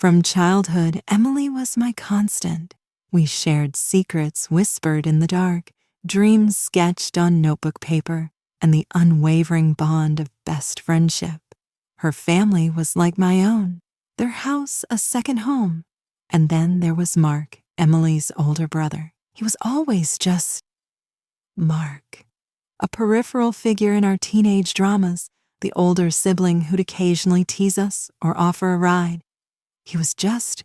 From childhood, Emily was my constant. We shared secrets whispered in the dark, dreams sketched on notebook paper, and the unwavering bond of best friendship. Her family was like my own, their house a second home. And then there was Mark, Emily's older brother. He was always just Mark, a peripheral figure in our teenage dramas, the older sibling who'd occasionally tease us or offer a ride. He was just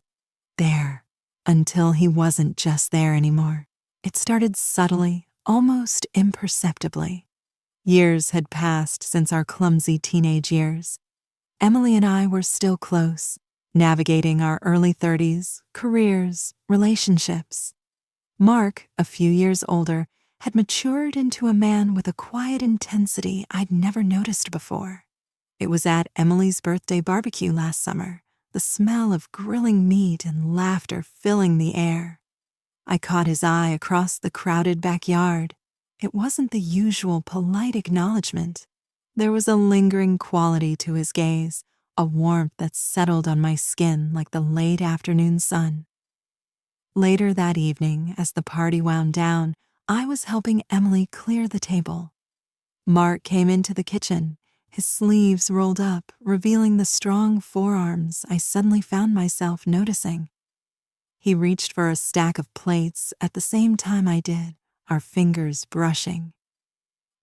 there until he wasn't just there anymore. It started subtly, almost imperceptibly. Years had passed since our clumsy teenage years. Emily and I were still close, navigating our early 30s, careers, relationships. Mark, a few years older, had matured into a man with a quiet intensity I'd never noticed before. It was at Emily's birthday barbecue last summer, the smell of grilling meat and laughter filling the air. I caught his eye across the crowded backyard. It wasn't the usual polite acknowledgement. There was a lingering quality to his gaze, a warmth that settled on my skin like the late afternoon sun. Later that evening, as the party wound down, I was helping Emily clear the table. Mark came into the kitchen, his sleeves rolled up, revealing the strong forearms I suddenly found myself noticing. He reached for a stack of plates at the same time I did, our fingers brushing.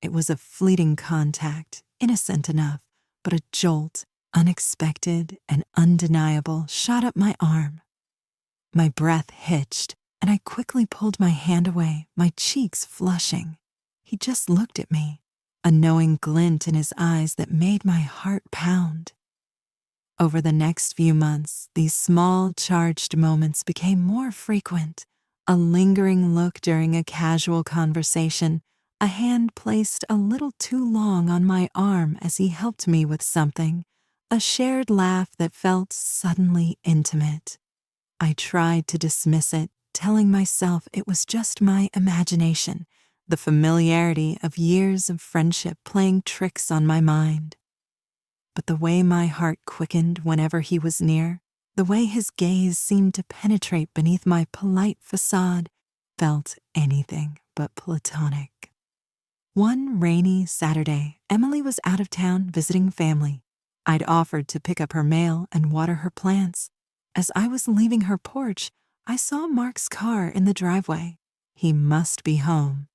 It was a fleeting contact, innocent enough, but a jolt, unexpected and undeniable, shot up my arm. My breath hitched, and I quickly pulled my hand away, my cheeks flushing. He just looked at me, a knowing glint in his eyes that made my heart pound. Over the next few months, these small, charged moments became more frequent. A lingering look during a casual conversation, a hand placed a little too long on my arm as he helped me with something, a shared laugh that felt suddenly intimate. I tried to dismiss it, telling myself it was just my imagination, the familiarity of years of friendship playing tricks on my mind. But the way my heart quickened whenever he was near, the way his gaze seemed to penetrate beneath my polite facade, felt anything but platonic. One rainy Saturday, Emily was out of town visiting family. I'd offered to pick up her mail and water her plants. As I was leaving her porch, I saw Mark's car in the driveway. He must be home.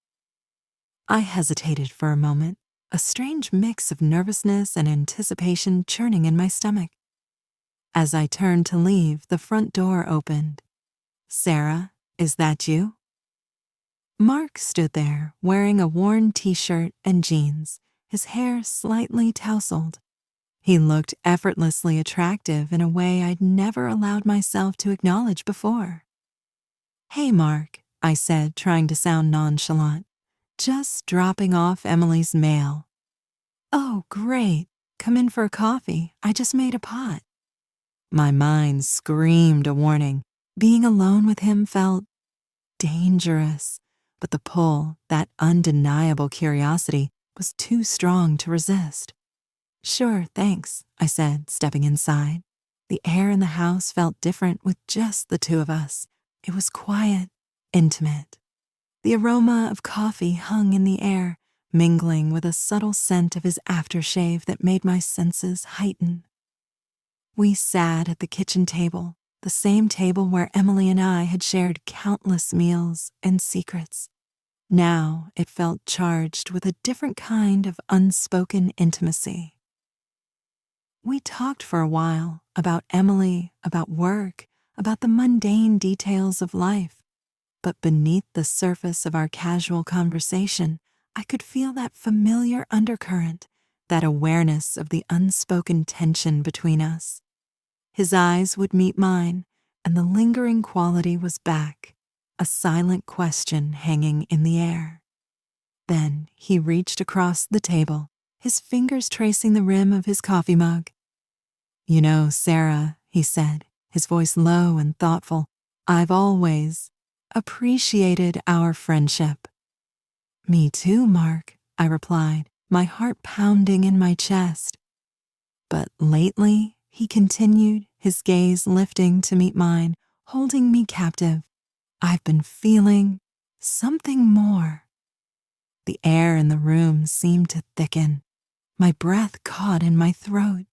I hesitated for a moment, a strange mix of nervousness and anticipation churning in my stomach. As I turned to leave, the front door opened. "Sarah, is that you?" Mark stood there, wearing a worn t-shirt and jeans, his hair slightly tousled. He looked effortlessly attractive in a way I'd never allowed myself to acknowledge before. "Hey, Mark," I said, trying to sound nonchalant. "Just dropping off Emily's mail." "Oh, great. Come in for a coffee. I just made a pot." My mind screamed a warning. Being alone with him felt dangerous, but the pull, that undeniable curiosity, was too strong to resist. "Sure, thanks," I said, stepping inside. The air in the house felt different with just the two of us. It was quiet, intimate. The aroma of coffee hung in the air, mingling with a subtle scent of his aftershave that made my senses heighten. We sat at the kitchen table, the same table where Emily and I had shared countless meals and secrets. Now it felt charged with a different kind of unspoken intimacy. We talked for a while about Emily, about work, about the mundane details of life. But beneath the surface of our casual conversation, I could feel that familiar undercurrent, that awareness of the unspoken tension between us. His eyes would meet mine, and the lingering quality was back, a silent question hanging in the air. Then he reached across the table, his fingers tracing the rim of his coffee mug. "You know, Sarah," he said, his voice low and thoughtful, "I've always appreciated our friendship." "Me too, Mark," I replied, my heart pounding in my chest. "But lately," he continued, his gaze lifting to meet mine, holding me captive. I've been feeling something more. The air in the room seemed to thicken. My breath caught in my throat.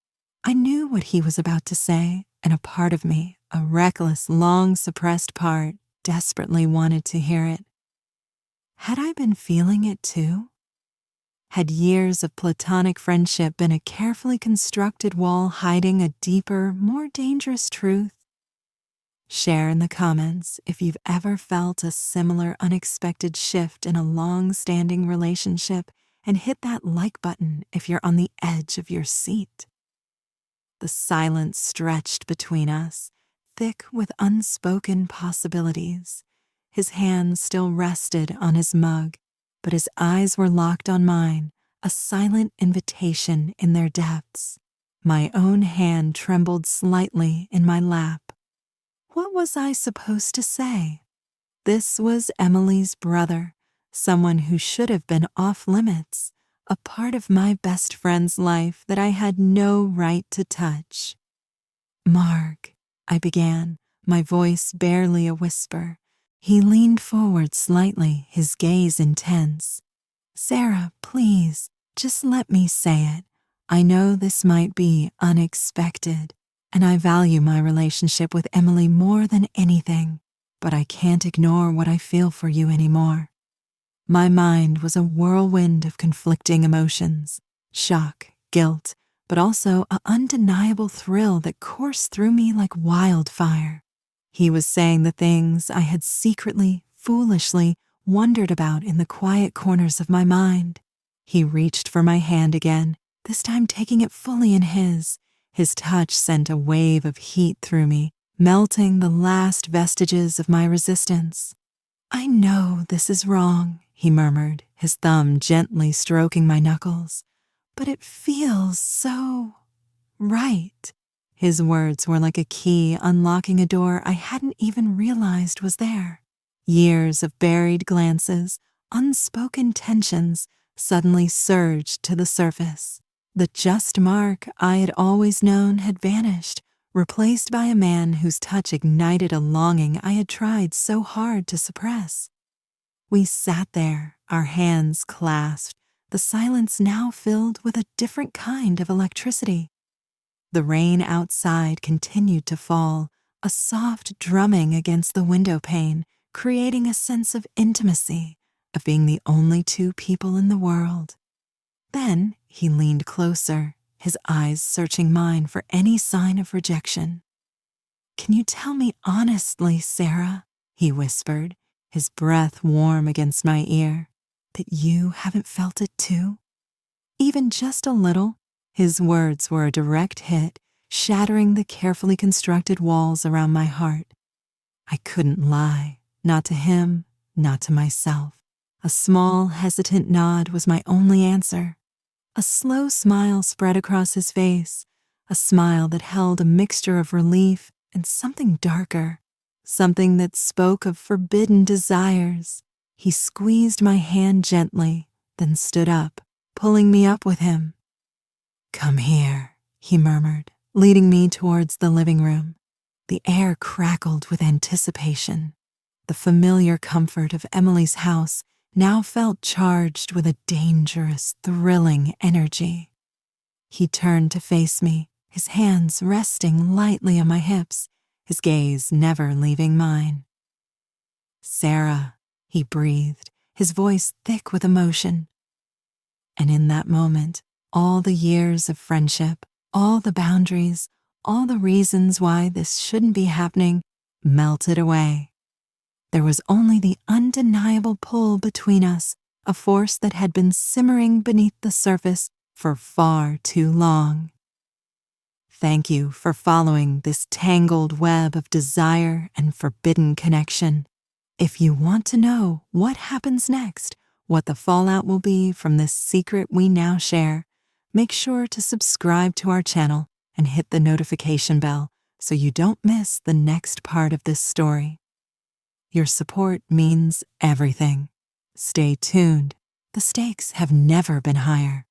I knew what he was about to say, and a part of me, a reckless, long-suppressed part, desperately wanted to hear it. Had I been feeling it too? Had years of platonic friendship been a carefully constructed wall hiding a deeper, more dangerous truth? Share in the comments if you've ever felt a similar unexpected shift in a long-standing relationship, and hit that like button if you're on the edge of your seat. The silence stretched between us, thick with unspoken possibilities. His hand still rested on his mug, but his eyes were locked on mine, a silent invitation in their depths. My own hand trembled slightly in my lap. What was I supposed to say? This was Emily's brother, someone who should have been off limits, a part of my best friend's life that I had no right to touch. "Mark," I began, my voice barely a whisper. He leaned forward slightly, his gaze intense. "Sarah, please, just let me say it. I know this might be unexpected, and I value my relationship with Emily more than anything, but I can't ignore what I feel for you anymore." My mind was a whirlwind of conflicting emotions, shock, guilt, but also an undeniable thrill that coursed through me like wildfire. He was saying the things I had secretly, foolishly wondered about in the quiet corners of my mind. He reached for my hand again, this time taking it fully in his. His touch sent a wave of heat through me, melting the last vestiges of my resistance. "I know this is wrong," he murmured, his thumb gently stroking my knuckles, "but it feels so right." His words were like a key unlocking a door I hadn't even realized was there. Years of buried glances, unspoken tensions suddenly surged to the surface. The just Mark I had always known had vanished, replaced by a man whose touch ignited a longing I had tried so hard to suppress. We sat there, our hands clasped, the silence now filled with a different kind of electricity. The rain outside continued to fall, a soft drumming against the window pane, creating a sense of intimacy, of being the only two people in the world. Then he leaned closer, his eyes searching mine for any sign of rejection. "Can you tell me honestly, Sarah," he whispered, his breath warm against my ear, "that you haven't felt it too? Even just a little?" His words were a direct hit, shattering the carefully constructed walls around my heart. I couldn't lie, not to him, not to myself. A small, hesitant nod was my only answer. A slow smile spread across his face, a smile that held a mixture of relief and something darker, something that spoke of forbidden desires. He squeezed my hand gently, then stood up, pulling me up with him. "Come here," he murmured, leading me towards the living room. The air crackled with anticipation. The familiar comfort of Emily's house now felt charged with a dangerous, thrilling energy. He turned to face me, his hands resting lightly on my hips, his gaze never leaving mine. "Sarah," he breathed, his voice thick with emotion. And in that moment, all the years of friendship, all the boundaries, all the reasons why this shouldn't be happening melted away. There was only the undeniable pull between us, a force that had been simmering beneath the surface for far too long. Thank you for following this tangled web of desire and forbidden connection. If you want to know what happens next, what the fallout will be from this secret we now share, make sure to subscribe to our channel and hit the notification bell so you don't miss the next part of this story. Your support means everything. Stay tuned. The stakes have never been higher.